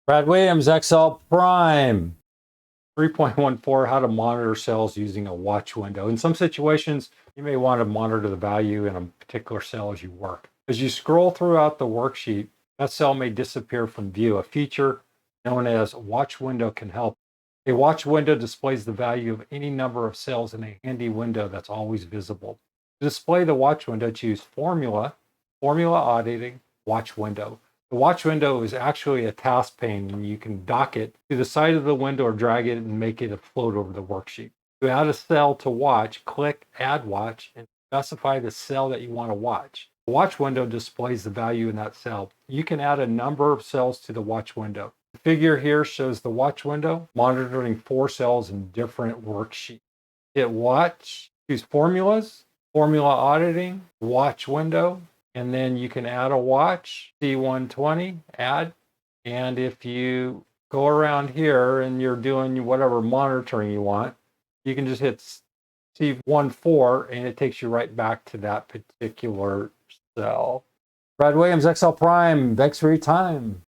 Brad Williams, XL Prime. 3.14, how to monitor cells using a watch window. In some situations, you may want to monitor the value in a particular cell as you work. As you scroll throughout the worksheet, that cell may disappear from view. A feature known as watch window can help. A watch window displays the value of any number of cells in a handy window that's always visible. To display the watch window, choose Formula, Formula Auditing, Watch Window. The watch window is actually a task pane, and you can dock it to the side of the window or drag it and make it float over the worksheet. To add a cell to watch, click Add Watch and specify the cell that you want to watch. The watch window displays the value in that cell. You can add a number of cells to the watch window. The figure here shows the watch window monitoring 4 cells in different worksheets. Hit Watch, choose Formulas, Formula Auditing, Watch Window, and then you can add a watch, C120, add. And if you go around here and you're doing whatever monitoring you want, you can just hit C14 and it takes you right back to that particular cell. Brad Williams, XL Prime, thanks for your time.